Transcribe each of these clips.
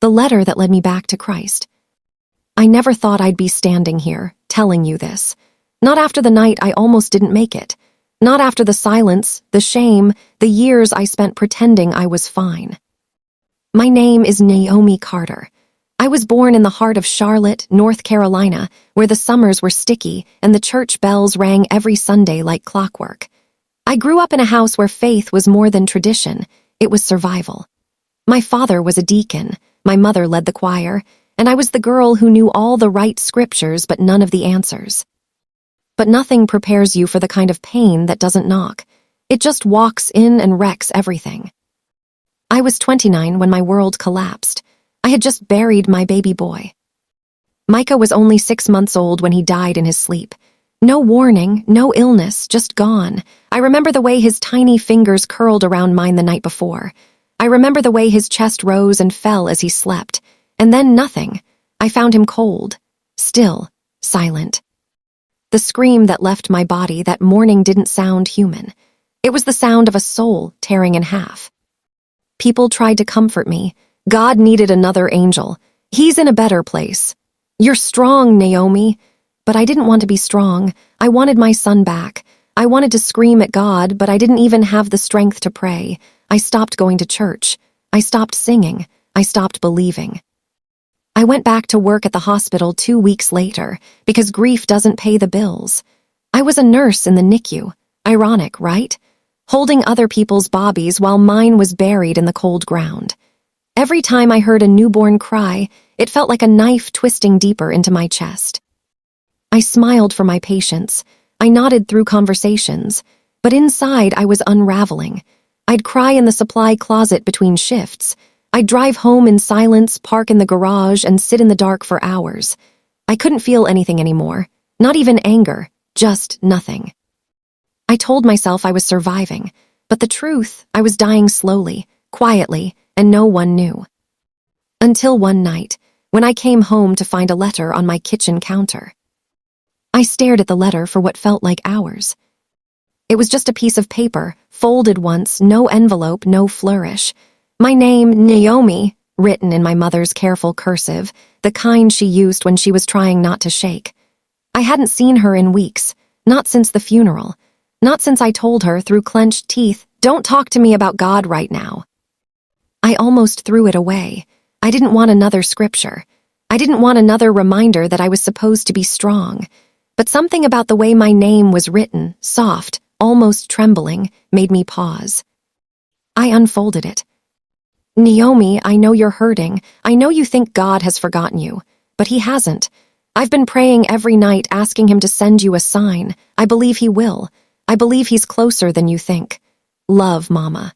The letter that led me back to Christ. I never thought I'd be standing here, telling you this. Not after the night I almost didn't make it. Not after the silence, the shame, the years I spent pretending I was fine. My name is Naomi Carter. I was born in the heart of Charlotte, North Carolina, where the summers were sticky and the church bells rang every Sunday like clockwork. I grew up in a house where faith was more than tradition, it was survival. My father was a deacon, my mother led the choir, and I was the girl who knew all the right scriptures but none of the answers. But nothing prepares you for the kind of pain that doesn't knock. It just walks in and wrecks everything. I was 29 when my world collapsed. I had just buried my baby boy. Micah was only 6 months old when he died in his sleep. No warning, no illness, just gone. I remember the way his tiny fingers curled around mine the night before. I remember the way his chest rose and fell as he slept. And then nothing. I found him cold, still, silent. The scream that left my body that morning didn't sound human. It was the sound of a soul tearing in half. People tried to comfort me. God needed another angel. He's in a better place. You're strong, Naomi. But I didn't want to be strong. I wanted my son back. I wanted to scream at God, but I didn't even have the strength to pray. I stopped going to church. I stopped singing. I stopped believing. I went back to work at the hospital 2 weeks later because grief doesn't pay the bills. I was a nurse in the NICU. Ironic, right? Holding other people's bobbies while mine was buried in the cold ground. Every time I heard a newborn cry, it felt like a knife twisting deeper into my chest. I smiled for my patients. I nodded through conversations. But inside, I was unraveling. I'd cry in the supply closet between shifts. I'd drive home in silence, park in the garage, and sit in the dark for hours. I couldn't feel anything anymore. Not even anger. Just nothing. I told myself I was surviving. But the truth, I was dying slowly, quietly, and no one knew. Until one night, when I came home to find a letter on my kitchen counter. I stared at the letter for what felt like hours. It was just a piece of paper, folded once, no envelope, no flourish. My name, Naomi, written in my mother's careful cursive, the kind she used when she was trying not to shake. I hadn't seen her in weeks, not since the funeral, not since I told her through clenched teeth, "Don't talk to me about God right now." I almost threw it away. I didn't want another scripture. I didn't want another reminder that I was supposed to be strong. But something about the way my name was written, soft, almost trembling, made me pause. I unfolded it. Naomi, I know you're hurting. I know you think God has forgotten you, but he hasn't. I've been praying every night asking him to send you a sign. I believe he will. I believe he's closer than you think. Love, Mama.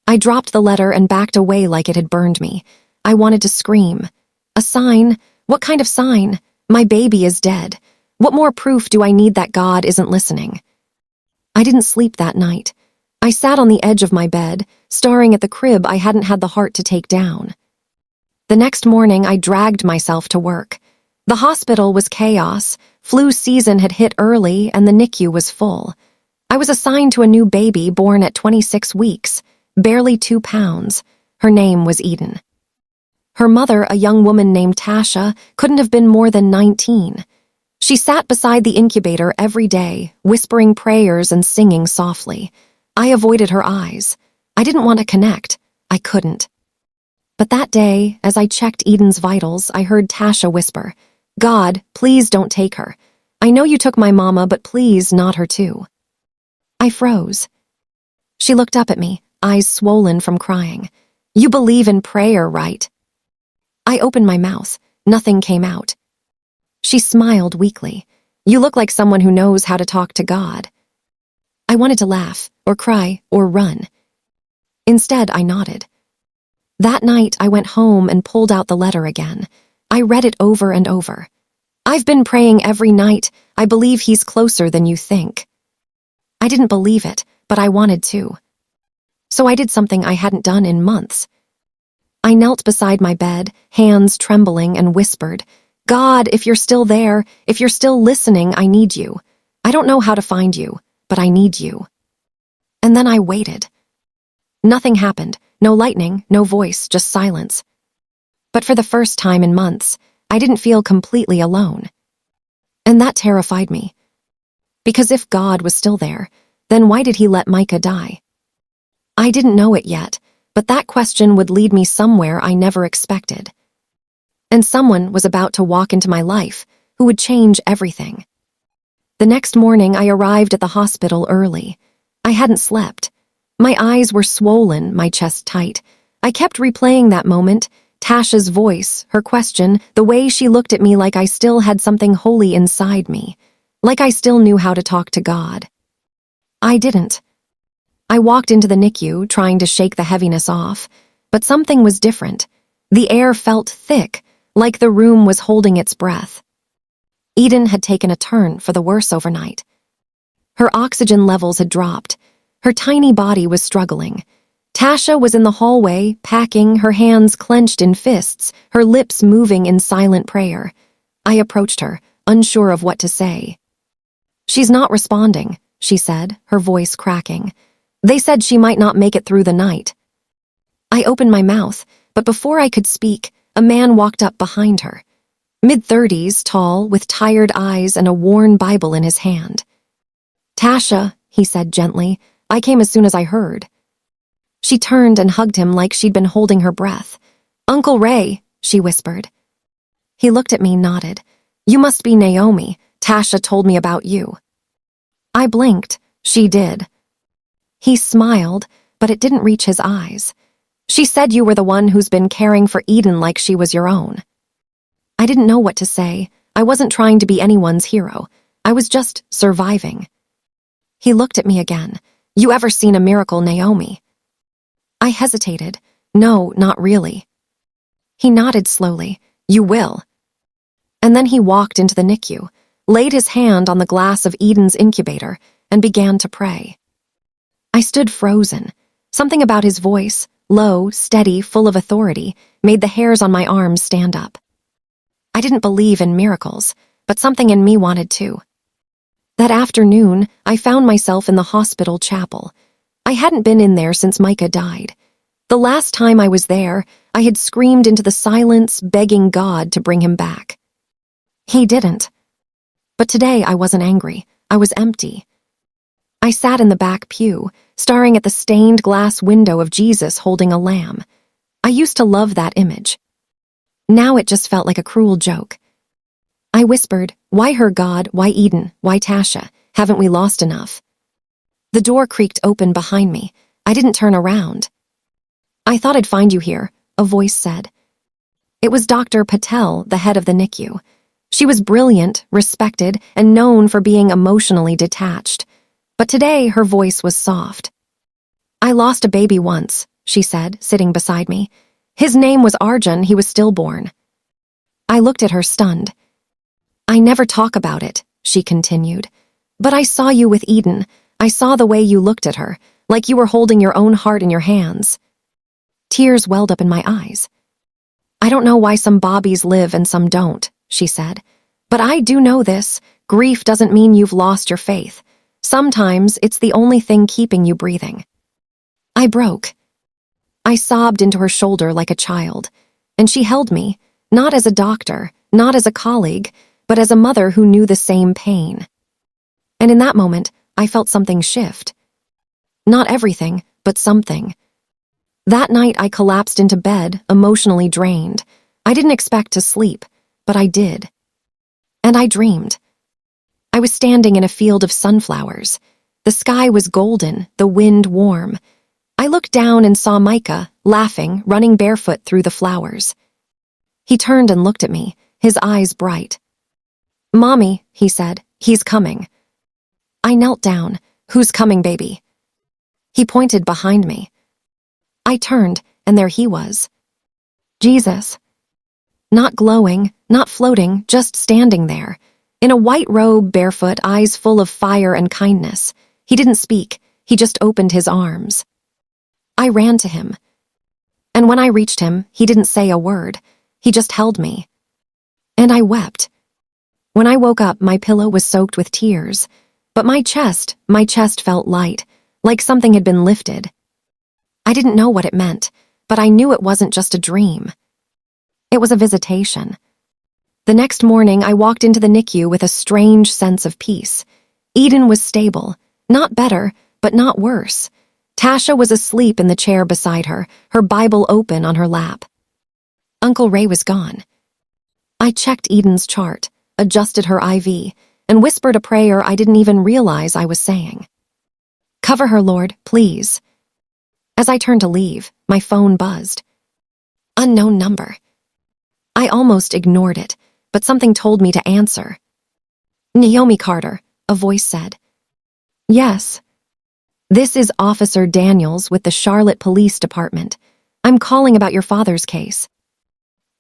I dropped the letter and backed away like it had burned me. I wanted to scream. A sign? What kind of sign? My baby is dead. What more proof do I need that God isn't listening? I didn't sleep that night. I sat on the edge of my bed, staring at the crib I hadn't had the heart to take down. The next morning, I dragged myself to work. The hospital was chaos, flu season had hit early, and the NICU was full. I was assigned to a new baby born at 26 weeks, barely 2 pounds. Her name was Eden. Her mother, a young woman named Tasha, couldn't have been more than 19. She sat beside the incubator every day, whispering prayers and singing softly. I avoided her eyes. I didn't want to connect. I couldn't. But that day, as I checked Eden's vitals, I heard Tasha whisper, "God, please don't take her. I know you took my mama, but please not her too." I froze. She looked up at me, eyes swollen from crying. "You believe in prayer, right?" I opened my mouth. Nothing came out. She smiled weakly. "You look like someone who knows how to talk to God." I wanted to laugh, or cry, or run. Instead, I nodded. That night, I went home and pulled out the letter again. I read it over and over. "I've been praying every night. I believe he's closer than you think." I didn't believe it, but I wanted to. So I did something I hadn't done in months. I knelt beside my bed, hands trembling, and whispered, "God, if you're still there, if you're still listening, I need you. I don't know how to find you, but I need you." And then I waited. Nothing happened. No lightning, no voice, just silence. But for the first time in months, I didn't feel completely alone. And that terrified me. Because if God was still there, then why did he let Micah die? I didn't know it yet, but that question would lead me somewhere I never expected. And someone was about to walk into my life who would change everything. The next morning, I arrived at the hospital early. I hadn't slept. My eyes were swollen, my chest tight. I kept replaying that moment, Tasha's voice, her question, the way she looked at me like I still had something holy inside me, like I still knew how to talk to God. I didn't. I walked into the NICU, trying to shake the heaviness off, but something was different. The air felt thick, like the room was holding its breath. Eden had taken a turn for the worse overnight. Her oxygen levels had dropped. Her tiny body was struggling. Tasha was in the hallway, packing, her hands clenched in fists, her lips moving in silent prayer. I approached her, unsure of what to say. "She's not responding," she said, her voice cracking. "They said she might not make it through the night." I opened my mouth, but before I could speak, a man walked up behind her. Mid-30s, tall, with tired eyes and a worn Bible in his hand. "Tasha," he said gently, "I came as soon as I heard." She turned and hugged him like she'd been holding her breath. "Uncle Ray," she whispered. He looked at me, nodded. "You must be Naomi. Tasha told me about you." I blinked. She did. He smiled, but it didn't reach his eyes. "She said you were the one who's been caring for Eden like she was your own." I didn't know what to say. I wasn't trying to be anyone's hero. I was just surviving. He looked at me again. "You ever seen a miracle, Naomi?" I hesitated. "No, not really." He nodded slowly. "You will." And then he walked into the NICU, laid his hand on the glass of Eden's incubator, and began to pray. I stood frozen. Something about his voice, low, steady, full of authority, made the hairs on my arms stand up. I didn't believe in miracles, but something in me wanted to. That afternoon, I found myself in the hospital chapel. I hadn't been in there since Micah died. The last time I was there, I had screamed into the silence, begging God to bring him back. He didn't. But today I wasn't angry. I was empty. I sat in the back pew, staring at the stained glass window of Jesus holding a lamb. I used to love that image. Now it just felt like a cruel joke. I whispered, "Why her, God? Why Eden? Why Tasha? Haven't we lost enough?" The door creaked open behind me. I didn't turn around. "I thought I'd find you here," a voice said. It was Dr. Patel, the head of the NICU. She was brilliant, respected, and known for being emotionally detached. But today her voice was soft. "I lost a baby once," she said, sitting beside me. "His name was Arjun. He was stillborn." I looked at her, stunned. "I never talk about it," she continued. "But I saw you with Eden. I saw the way you looked at her, like you were holding your own heart in your hands." Tears welled up in my eyes. "I don't know why some Bobbies live and some don't," she said. "But I do know this. Grief doesn't mean you've lost your faith. Sometimes it's the only thing keeping you breathing." I broke. I sobbed into her shoulder like a child, and she held me, not as a doctor, not as a colleague, but as a mother who knew the same pain. And in that moment, I felt something shift. Not everything, but something. That night I collapsed into bed, emotionally drained. I didn't expect to sleep, but I did. And I dreamed. I was standing in a field of sunflowers. The sky was golden, the wind warm. I looked down and saw Micah, laughing, running barefoot through the flowers. He turned and looked at me, his eyes bright. "Mommy," he said, "he's coming." I knelt down. "Who's coming, baby?" He pointed behind me. I turned, and there he was. Jesus. Not glowing, not floating, just standing there. In a white robe, barefoot, eyes full of fire and kindness. He didn't speak. He just opened his arms. I ran to him. And when I reached him, he didn't say a word. He just held me. And I wept. When I woke up, my pillow was soaked with tears. But my chest felt light, like something had been lifted. I didn't know what it meant, but I knew it wasn't just a dream. It was a visitation. The next morning, I walked into the NICU with a strange sense of peace. Eden was stable, not better, but not worse. Tasha was asleep in the chair beside her, her Bible open on her lap. Uncle Ray was gone. I checked Eden's chart, adjusted her IV, and whispered a prayer I didn't even realize I was saying. "Cover her, Lord, please." As I turned to leave, my phone buzzed. Unknown number. I almost ignored it, but something told me to answer. "Naomi Carter," a voice said. "Yes. This is Officer Daniels with the Charlotte Police Department. I'm calling about your father's case."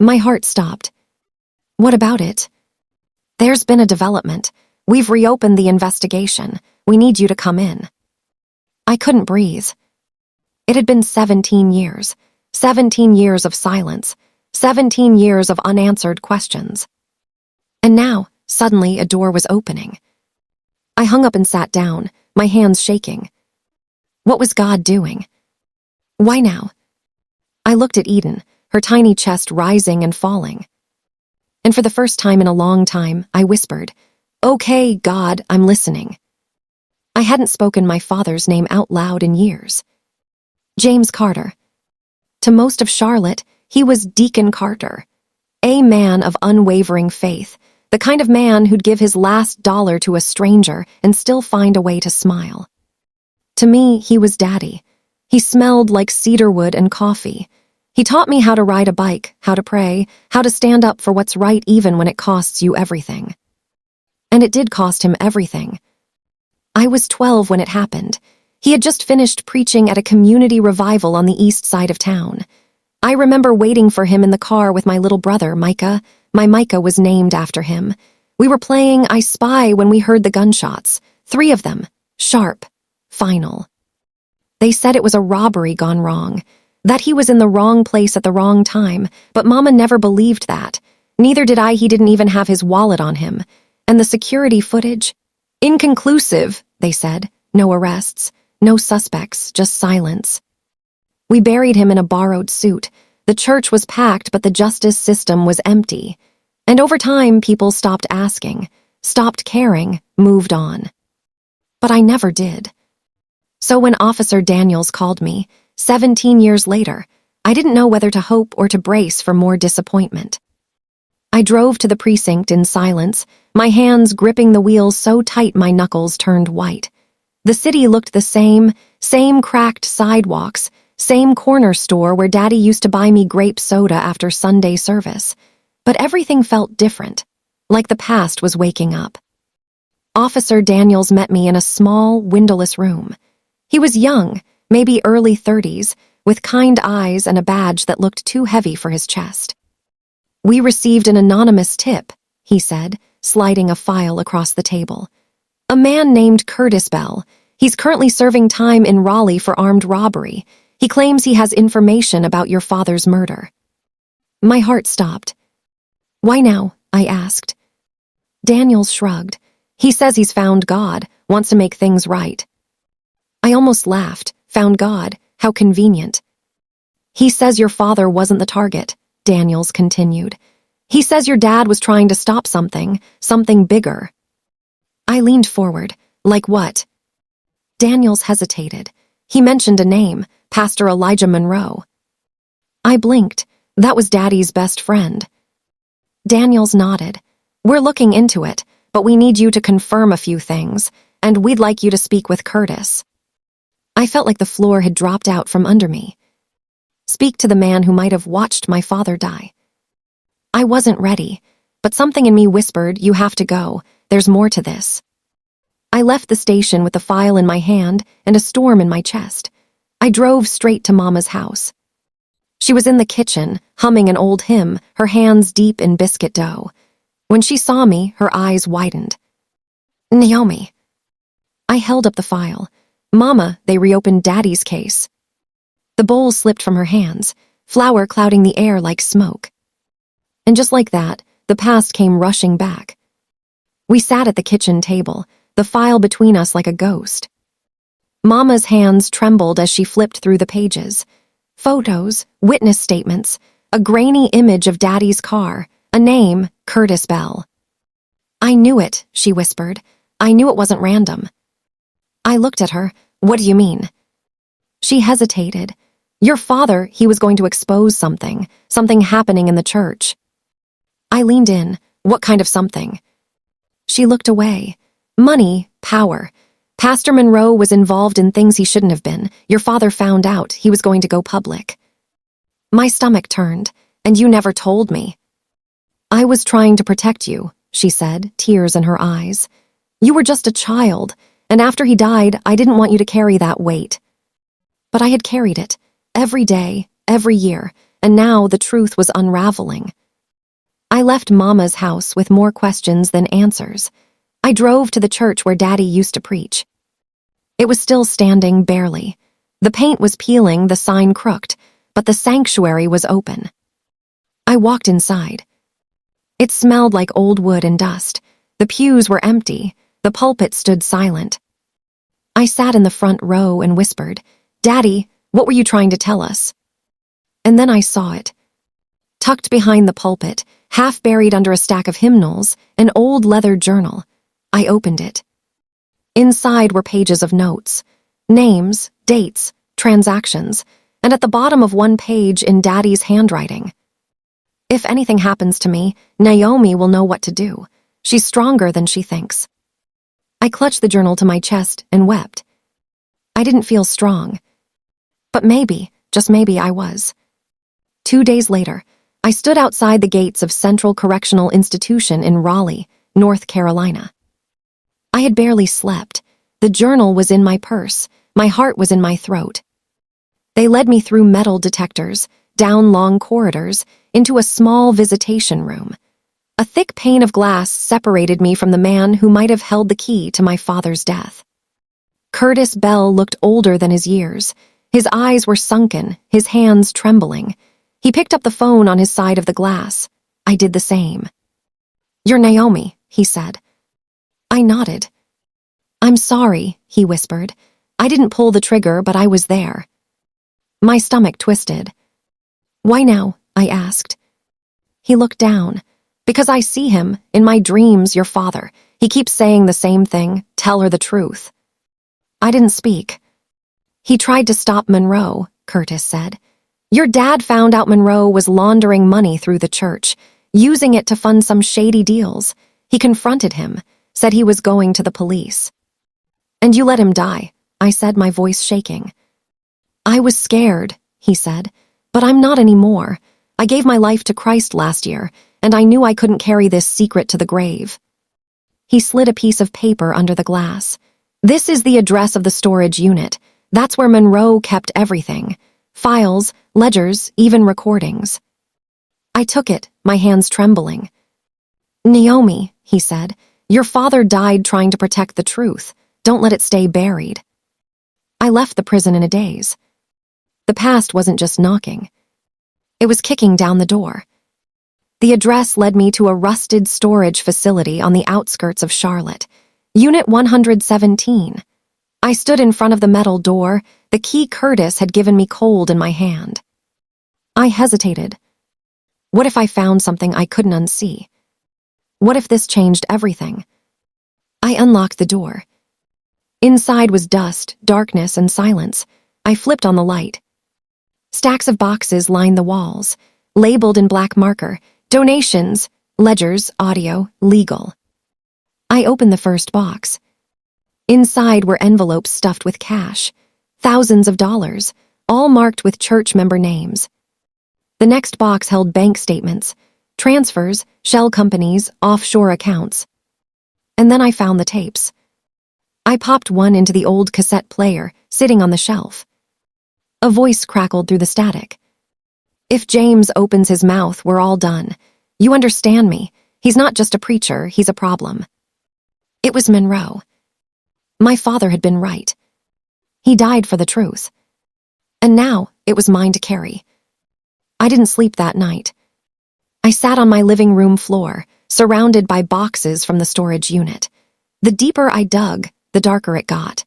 My heart stopped. "What about it?" "There's been a development. We've reopened the investigation. We need you to come in." I couldn't breathe. It had been 17 years. 17 years of silence. 17 years of unanswered questions. And now, suddenly, a door was opening. I hung up and sat down, my hands shaking. What was God doing? Why now? I looked at Eden, her tiny chest rising and falling. And for the first time in a long time, I whispered, "Okay, God, I'm listening." I hadn't spoken my father's name out loud in years. James Carter. To most of Charlotte, he was Deacon Carter, a man of unwavering faith, the kind of man who'd give his last dollar to a stranger and still find a way to smile. To me, he was Daddy. He smelled like cedarwood and coffee. He taught me how to ride a bike, how to pray, how to stand up for what's right even when it costs you everything. And it did cost him everything. I was 12 when it happened. He had just finished preaching at a community revival on the east side of town. I remember waiting for him in the car with my little brother, Micah. My Micah was named after him. We were playing I Spy when we heard the gunshots. 3 of them. Sharp. Final. They said it was a robbery gone wrong, that he was in the wrong place at the wrong time, but Mama never believed that. Neither did I. He didn't even have his wallet on him. And the security footage? Inconclusive, they said. No arrests, no suspects, just silence. We buried him in a borrowed suit. The church was packed, but the justice system was empty. And over time, people stopped asking, stopped caring, moved on. But I never did. So when Officer Daniels called me, 17 years later, I didn't know whether to hope or to brace for more disappointment. I drove to the precinct in silence, my hands gripping the wheels so tight my knuckles turned white. The city looked the same cracked sidewalks, same corner store where Daddy used to buy me grape soda after Sunday service. But everything felt different, like the past was waking up. Officer Daniels met me in a small, windowless room. He was young, maybe early 30s, with kind eyes and a badge that looked too heavy for his chest. "We received an anonymous tip," he said, sliding a file across the table. "A man named Curtis Bell. He's currently serving time in Raleigh for armed robbery. He claims he has information about your father's murder." My heart stopped. "Why now?" I asked. Daniels shrugged. "He says he's found God, wants to make things right." I almost laughed. Found God? How convenient. "He says your father wasn't the target," Daniels continued. "He says your dad was trying to stop something bigger." I leaned forward. "Like what?" Daniels hesitated. He mentioned a name, Pastor Elijah Monroe. I blinked. That was Daddy's best friend. Daniels nodded. "We're looking into it, but we need you to confirm a few things, and we'd like you to speak with Curtis." I felt like the floor had dropped out from under me. Speak to the man who might have watched my father die. I wasn't ready, but something in me whispered, "You have to go. There's more to this." I left the station with the file in my hand and a storm in my chest. I drove straight to Mama's house. She was in the kitchen, humming an old hymn, her hands deep in biscuit dough. When she saw me, her eyes widened. "Naomi." I held up the file. "Mama, they reopened Daddy's case." The bowl slipped from her hands, flour clouding the air like smoke. And just like that, the past came rushing back. We sat at the kitchen table, the file between us like a ghost. Mama's hands trembled as she flipped through the pages. Photos, witness statements, A grainy image of Daddy's car, a name, Curtis Bell. "I knew it," she whispered. "I knew it wasn't random." I looked at her. "What do you mean?" She hesitated. "Your father, he was going to expose something happening in the church." I leaned in. "What kind of something?" She looked away. "Money, power. Pastor Monroe was involved in things he shouldn't have been. Your father found out. He was going to go public." My stomach turned. "And you never told me." "I was trying to protect you," she said, tears in her eyes. "You were just a child, and after he died, I didn't want you to carry that weight." But I had carried it, every day, every year, and now the truth was unraveling. I left Mama's house with more questions than answers. I drove to the church where Daddy used to preach. It was still standing, barely. The paint was peeling, the sign crooked, but the sanctuary was open. I walked inside. It smelled like old wood and dust. The pews were empty. The pulpit stood silent. I sat in the front row and whispered, "Daddy, what were you trying to tell us?" And then I saw it. Tucked behind the pulpit, half buried under a stack of hymnals, an old leather journal. I opened it. Inside were pages of notes, names, dates, transactions, and at the bottom of one page in Daddy's handwriting. "If anything happens to me, Naomi will know what to do. She's stronger than she thinks." I clutched the journal to my chest and wept. I didn't feel strong. But maybe, just maybe I was. 2 days later, I stood outside the gates of Central Correctional Institution in Raleigh, North Carolina. I had barely slept. The journal was in my purse. My heart was in my throat. They led me through metal detectors, down long corridors, into a small visitation room. A thick pane of glass separated me from the man who might have held the key to my father's death. Curtis Bell looked older than his years. His eyes were sunken, his hands trembling. He picked up the phone on his side of the glass. I did the same. "You're Naomi," he said. I nodded. "I'm sorry," he whispered. "I didn't pull the trigger, but I was there." My stomach twisted. "Why now?" I asked. He looked down. "Because I see him, in my dreams, your father. He keeps saying the same thing, tell her the truth." I didn't speak. "He tried to stop Monroe," Curtis said. "Your dad found out Monroe was laundering money through the church, using it to fund some shady deals. He confronted him, said he was going to the police." "And you let him die," I said, my voice shaking. "I was scared," he said, "but I'm not anymore. I gave my life to Christ last year, and I knew I couldn't carry this secret to the grave." He slid a piece of paper under the glass. "This is the address of the storage unit. That's where Monroe kept everything. Files, ledgers, even recordings." I took it, my hands trembling. "Naomi," he said, "your father died trying to protect the truth. Don't let it stay buried." I left the prison in a daze. The past wasn't just knocking. It was kicking down the door. The address led me to a rusted storage facility on the outskirts of Charlotte. Unit 117. I stood in front of the metal door, the key Curtis had given me cold in my hand. I hesitated. What if I found something I couldn't unsee? What if this changed everything? I unlocked the door. Inside was dust, darkness, and silence. I flipped on the light. Stacks of boxes lined the walls, labeled in black marker, donations, ledgers, audio, legal. I opened the first box. Inside were envelopes stuffed with cash, thousands of dollars, all marked with church member names. The next box held bank statements, transfers, shell companies, offshore accounts. And then I found the tapes. I popped one into the old cassette player, sitting on the shelf. A voice crackled through the static. "If James opens his mouth, we're all done. You understand me. He's not just a preacher, he's a problem." It was Monroe. My father had been right. He died for the truth. And now it was mine to carry. I didn't sleep that night. I sat on my living room floor, surrounded by boxes from the storage unit. The deeper I dug, the darker it got.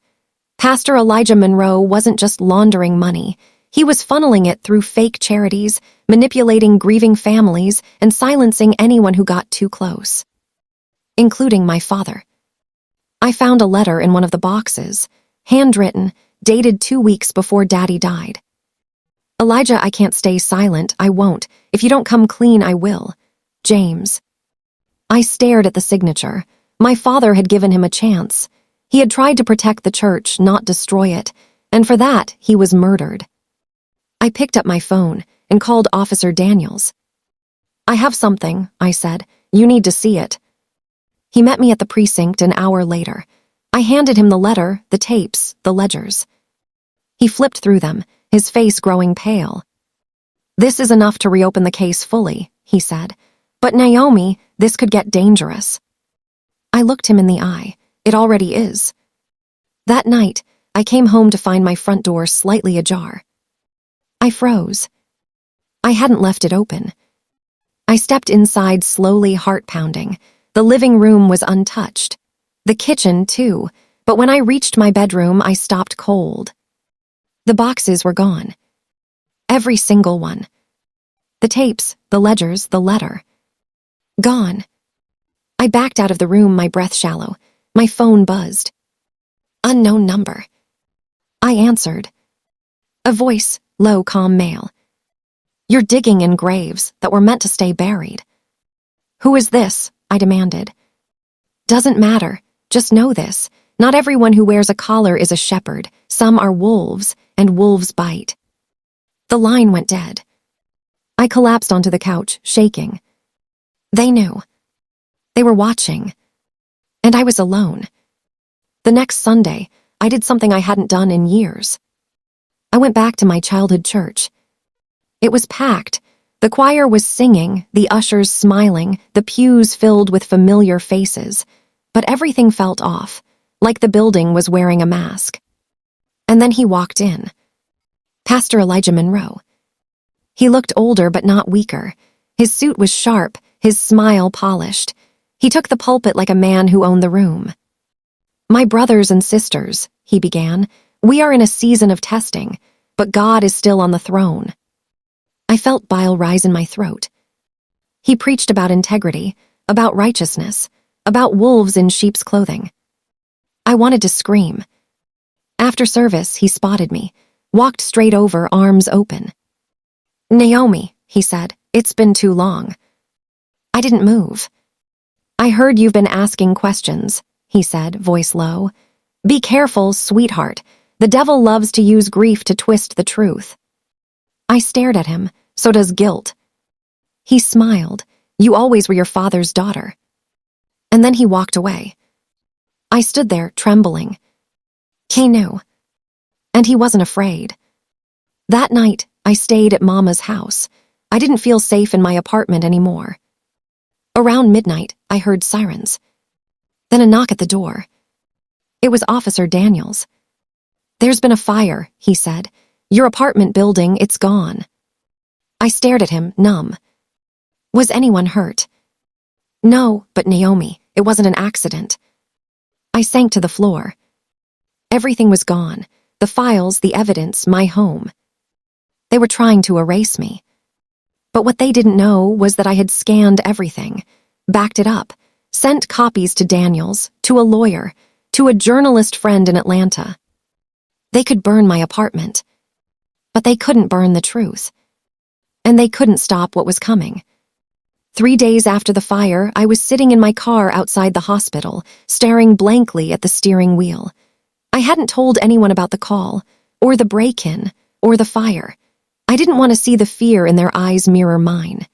Pastor Elijah Monroe wasn't just laundering money. He was funneling it through fake charities, manipulating grieving families, and silencing anyone who got too close, including my father. I found a letter in one of the boxes, handwritten, dated 2 weeks before Daddy died. Elijah, I can't stay silent. I won't. If you don't come clean, I will. James. I stared at the signature. My father had given him a chance. He had tried to protect the church, not destroy it, and for that, he was murdered. I picked up my phone and called Officer Daniels. I have something, I said. You need to see it. He met me at the precinct an hour later. I handed him the letter, the tapes, the ledgers. He flipped through them, his face growing pale. This is enough to reopen the case fully, he said. But Naomi, this could get dangerous. I looked him in the eye. It already is. That night, I came home to find my front door slightly ajar. I froze. I hadn't left it open. I stepped inside slowly, heart pounding. The living room was untouched. The kitchen, too, but when I reached my bedroom, I stopped cold. The boxes were gone. Every single one. The tapes, the ledgers, the letter. Gone. I backed out of the room, my breath shallow. My phone buzzed. Unknown number. I answered. A voice, low, calm male. You're digging in graves that were meant to stay buried. Who is this? I demanded. Doesn't matter. Just know this. Not everyone who wears a collar is a shepherd. Some are wolves, and wolves bite. The line went dead. I collapsed onto the couch, shaking. They knew. They were watching. And I was alone. The next Sunday, I did something I hadn't done in years. I went back to my childhood church. It was packed. The choir was singing, the ushers smiling, the pews filled with familiar faces. But everything felt off, like the building was wearing a mask. And then he walked in. Pastor Elijah Monroe. He looked older but not weaker. His suit was sharp, his smile polished. He took the pulpit like a man who owned the room. My brothers and sisters, he began, we are in a season of testing, but God is still on the throne. I felt bile rise in my throat. He preached about integrity, about righteousness, about wolves in sheep's clothing. I wanted to scream. After service, he spotted me, walked straight over, arms open. Naomi, he said, it's been too long. I didn't move. I heard you've been asking questions, he said, voice low. Be careful, sweetheart. The devil loves to use grief to twist the truth. I stared at him. So does guilt. He smiled. You always were your father's daughter. And then he walked away. I stood there, trembling. He knew. And he wasn't afraid. That night, I stayed at Mama's house. I didn't feel safe in my apartment anymore. Around midnight, I heard sirens. Then a knock at the door. It was Officer Daniels. There's been a fire, he said. Your apartment building, it's gone. I stared at him, numb. Was anyone hurt? No, but Naomi, it wasn't an accident. I sank to the floor. Everything was gone. The files, the evidence, my home. They were trying to erase me. But what they didn't know was that I had scanned everything, backed it up, sent copies to Daniels, to a lawyer, to a journalist friend in Atlanta. They could burn my apartment. But they couldn't burn the truth. And they couldn't stop what was coming. 3 days after the fire, I was sitting in my car outside the hospital, staring blankly at the steering wheel. I hadn't told anyone about the call, or the break-in, or the fire. I didn't want to see the fear in their eyes mirror mine.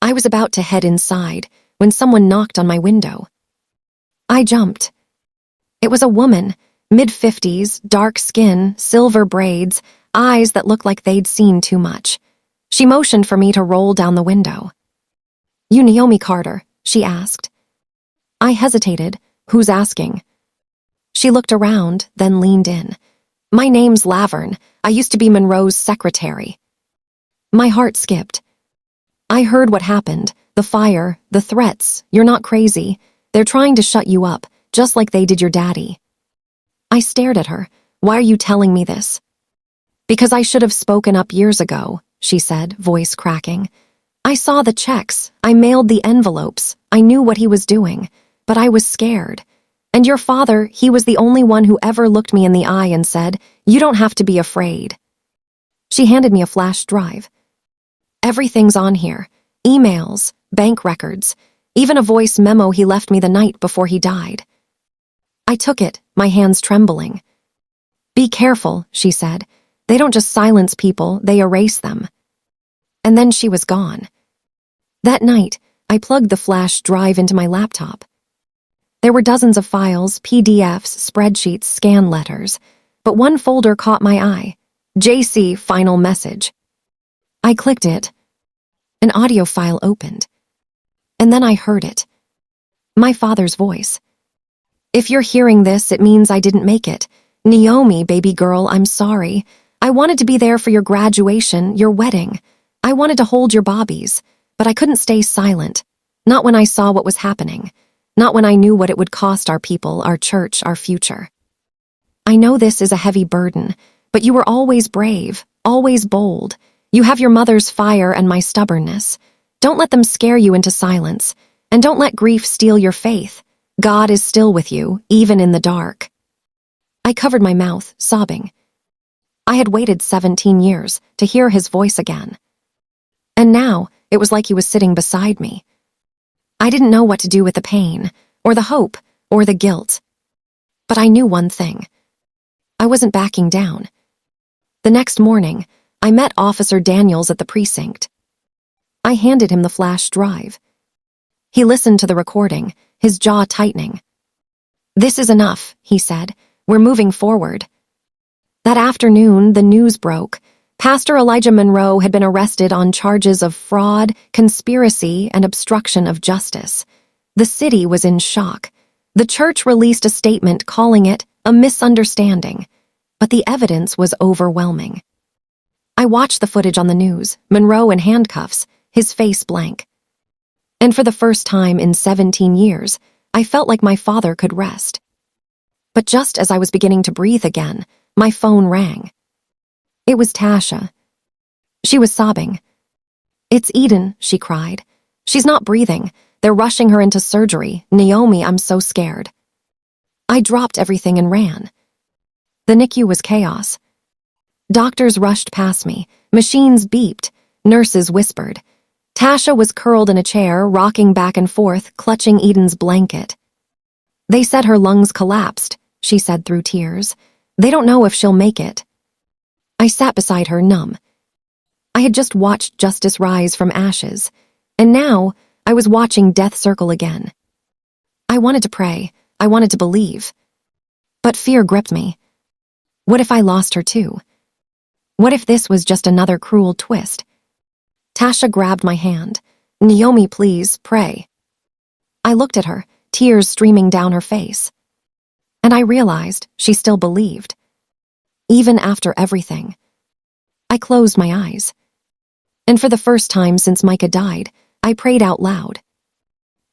I was about to head inside when someone knocked on my window. I jumped. It was a woman, mid-50s, dark skin, silver braids, eyes that looked like they'd seen too much. She motioned for me to roll down the window. You Naomi Carter, she asked. I hesitated. Who's asking? She looked around, then leaned in. My name's Laverne. I used to be Monroe's secretary. My heart skipped. I heard what happened, the fire, the threats. You're not crazy. They're trying to shut you up, just like they did your daddy. I stared at her. Why are you telling me this? Because I should have spoken up years ago, she said, voice cracking. I saw the checks. I mailed the envelopes. I knew what he was doing. But I was scared. And your father, he was the only one who ever looked me in the eye and said, "You don't have to be afraid." She handed me a flash drive. Everything's on here. Emails, bank records, even a voice memo he left me the night before he died. I took it, my hands trembling. "Be careful," she said. "They don't just silence people, they erase them." And then she was gone. That night, I plugged the flash drive into my laptop. There were dozens of files, PDFs, spreadsheets, scan letters, but one folder caught my eye. JC Final Message. I clicked it. An audio file opened. And then I heard it. My father's voice. "If you're hearing this, it means I didn't make it. Naomi, baby girl, I'm sorry. I wanted to be there for your graduation, your wedding. I wanted to hold your bobbies, but I couldn't stay silent. Not when I saw what was happening. Not when I knew what it would cost our people, our church, our future. I know this is a heavy burden, but you were always brave, always bold. You have your mother's fire and my stubbornness. Don't let them scare you into silence, and don't let grief steal your faith. God is still with you, even in the dark." I covered my mouth, sobbing. I had waited 17 years to hear his voice again. And now, it was like he was sitting beside me. I didn't know what to do with the pain, or the hope, or the guilt. But I knew one thing. I wasn't backing down. The next morning, I met Officer Daniels at the precinct. I handed him the flash drive. He listened to the recording, his jaw tightening. "This is enough," he said. "We're moving forward." That afternoon, the news broke. Pastor Elijah Monroe had been arrested on charges of fraud, conspiracy, and obstruction of justice. The city was in shock. The church released a statement calling it a misunderstanding, but the evidence was overwhelming. I watched the footage on the news, Monroe in handcuffs, his face blank. And for the first time in 17 years, I felt like my father could rest. But just as I was beginning to breathe again, my phone rang. It was Tasha. She was sobbing. "It's Eden," she cried. "She's not breathing. They're rushing her into surgery. Naomi, I'm so scared." I dropped everything and ran. The NICU was chaos. Doctors rushed past me. Machines beeped. Nurses whispered. Tasha was curled in a chair, rocking back and forth, clutching Eden's blanket. "They said her lungs collapsed," she said through tears. "They don't know if she'll make it." I sat beside her, numb. I had just watched justice rise from ashes, and now I was watching death circle again. I wanted to pray. I wanted to believe. But fear gripped me. What if I lost her too? What if this was just another cruel twist? Tasha grabbed my hand. "Naomi, please, pray." I looked at her, tears streaming down her face. And I realized she still believed. Even after everything. I closed my eyes. And for the first time since Micah died, I prayed out loud.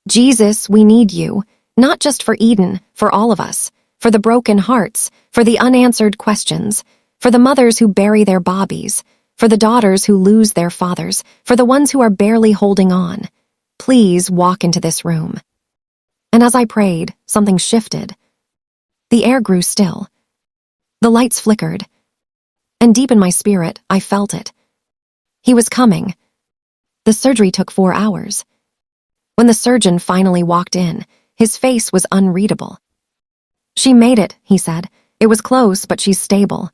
"Jesus, we need you, not just for Eden, for all of us, for the broken hearts, for the unanswered questions, for the mothers who bury their bobbies, for the daughters who lose their fathers, for the ones who are barely holding on. Please walk into this room." And as I prayed, something shifted. The air grew still. The lights flickered. And deep in my spirit, I felt it. He was coming. The surgery took 4 hours. When the surgeon finally walked in, his face was unreadable. "She made it," he said. "It was close, but she's stable."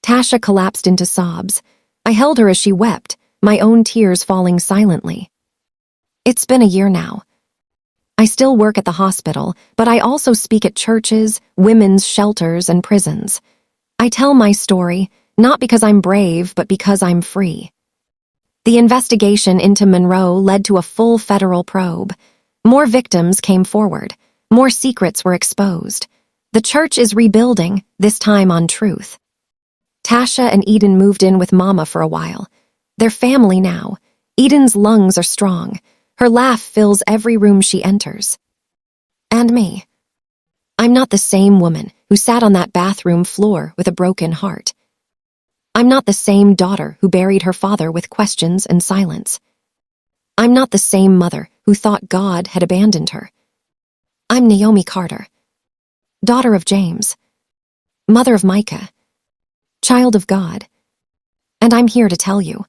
Tasha collapsed into sobs. I held her as she wept, my own tears falling silently. It's been a year now. I still work at the hospital, but I also speak at churches, women's shelters, and prisons. I tell my story, not because I'm brave, but because I'm free. The investigation into Monroe led to a full federal probe. More victims came forward. More secrets were exposed. The church is rebuilding, this time on truth. Tasha and Eden moved in with Mama for a while. They're family now. Eden's lungs are strong. Her laugh fills every room she enters. And me. I'm not the same woman who sat on that bathroom floor with a broken heart. I'm not the same daughter who buried her father with questions and silence. I'm not the same mother who thought God had abandoned her. I'm Naomi Carter, daughter of James, mother of Micah, child of God. And I'm here to tell you,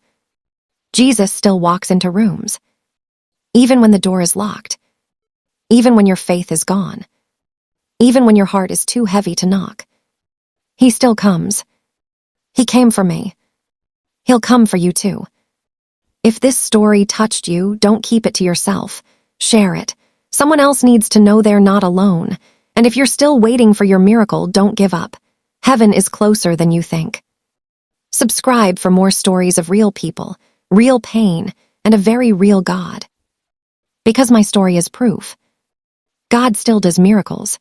Jesus still walks into rooms, even when the door is locked, even when your faith is gone, even when your heart is too heavy to knock. He still comes. He came for me. He'll come for you too. If this story touched you, don't keep it to yourself. Share it. Someone else needs to know they're not alone. And if you're still waiting for your miracle, don't give up. Heaven is closer than you think. Subscribe for more stories of real people, real pain, and a very real God. Because my story is proof. God still does miracles.